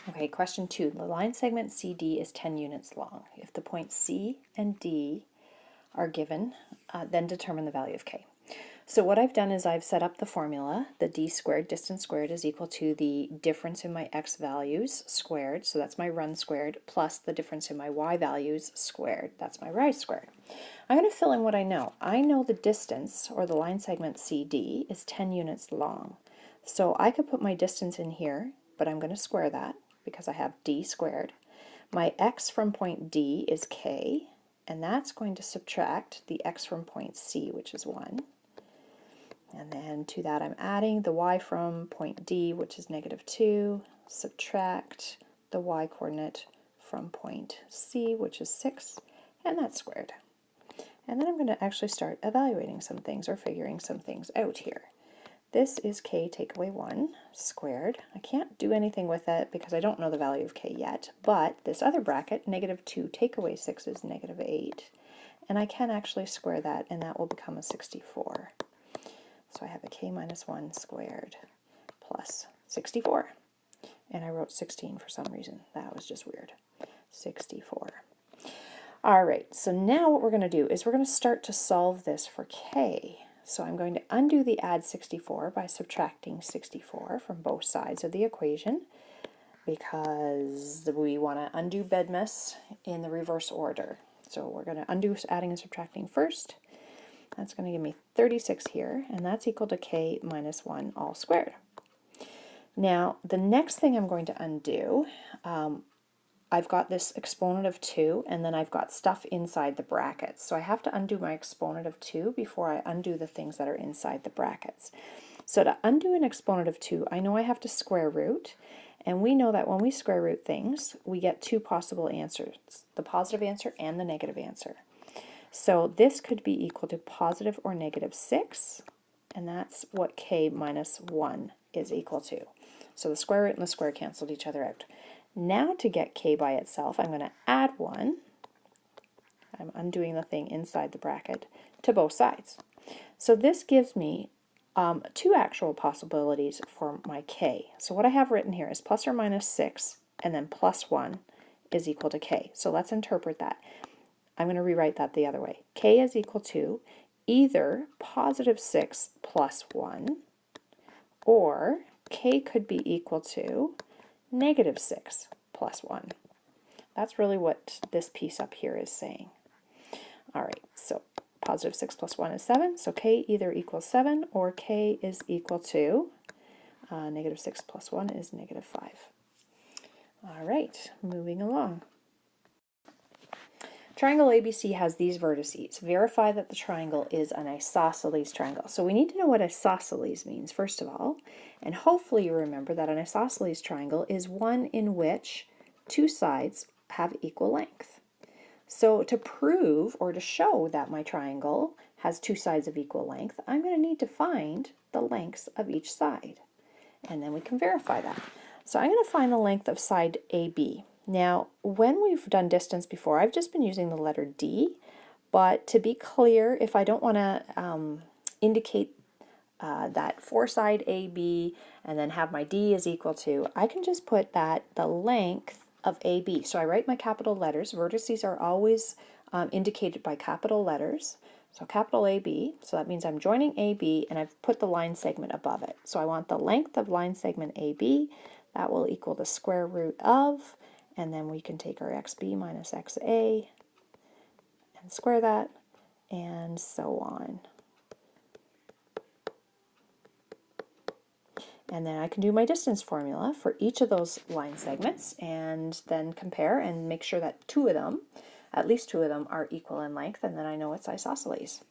Okay, question 2. The line segment CD is 10 units long. If the points C and D are given, then determine the value of K. So what I've done is I've set up the formula. The D squared, distance squared, is equal to the difference in my X values squared, so that's my run squared, plus the difference in my Y values squared, that's my rise squared. I'm going to fill in what I know. I know the distance, or the line segment CD, is 10 units long. So I could put my distance in here, but I'm going to square that because I have D squared. My X from point D is K, and that's going to subtract the X from point C, which is 1. And then to that I'm adding the Y from point D, which is -2, subtract the Y coordinate from point C, which is 6, and that's squared. And then I'm going to actually start evaluating some things or figuring some things out here. This is K take away 1 squared. I can't do anything with it because I don't know the value of K yet, but this other bracket, -2 take away 6 is -8, and I can actually square that, and that will become a 64. So I have a K minus 1 squared plus 64. And I wrote 16 for some reason. That was just weird. 64. All right, so now what we're going to do is we're going to start to solve this for K. So I'm going to undo the add 64 by subtracting 64 from both sides of the equation because we want to undo bedmess in the reverse order. So we're going to undo adding and subtracting first. That's going to give me 36 here, and that's equal to K minus 1 all squared. Now, the next thing I'm going to undo, I've got this exponent of 2, and then I've got stuff inside the brackets. So I have to undo my exponent of 2 before I undo the things that are inside the brackets. So to undo an exponent of 2, I know I have to square root, and we know that when we square root things, we get two possible answers, the positive answer and the negative answer. So this could be equal to positive or -6, and that's what K minus 1 is equal to. So the square root and the square canceled each other out. Now to get K by itself, I'm going to add 1. I'm undoing the thing inside the bracket to both sides. So this gives me two actual possibilities for my K. So what I have written here is plus or minus 6, and then plus 1 is equal to K. So let's interpret that. I'm going to rewrite that the other way. K is equal to either positive 6 plus 1, or K could be equal to -6 plus 1. That's really what this piece up here is saying. All right, so positive 6 plus 1 is 7, so K either equals 7 or K is equal to -6 plus 1 is -5. All right, moving along. Triangle ABC has these vertices. Verify that the triangle is an isosceles triangle. So we need to know what isosceles means, first of all. And hopefully you remember that an isosceles triangle is one in which two sides have equal length. So to prove or to show that my triangle has two sides of equal length, I'm going to need to find the lengths of each side. And then we can verify that. So I'm going to find the length of side AB. Now, when we've done distance before, I've just been using the letter D, but to be clear, if I don't want to indicate that for side AB and then have my D is equal to, I can just put that the length of AB. So I write my capital letters. Vertices are always indicated by capital letters. So capital AB, so that means I'm joining AB and I've put the line segment above it. So I want the length of line segment AB. That will equal the square root of, and then we can take our XB minus XA and square that, and so on. And then I can do my distance formula for each of those line segments and then compare and make sure that two of them, at least two of them, are equal in length, and then I know it's isosceles.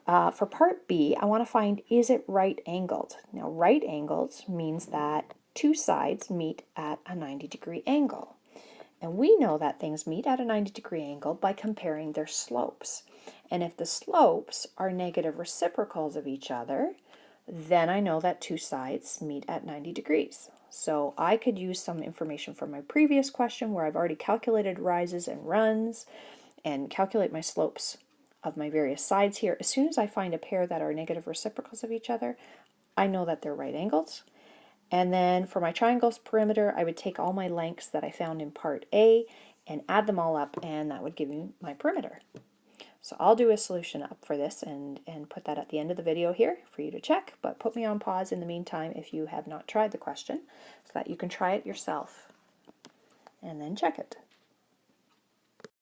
For part B, I want to find, is it right angled? Now, right angled means that two sides meet at a 90-degree angle. And we know that things meet at a 90-degree angle by comparing their slopes. And if the slopes are negative reciprocals of each other, then I know that two sides meet at 90 degrees. So I could use some information from my previous question where I've already calculated rises and runs and calculate my slopes of my various sides here. As soon as I find a pair that are negative reciprocals of each other, I know that they're right angles. And then for my triangle's perimeter, I would take all my lengths that I found in part A and add them all up, and that would give me my perimeter. So I'll do a solution up for this and put that at the end of the video here for you to check, but put me on pause in the meantime if you have not tried the question so that you can try it yourself and then check it.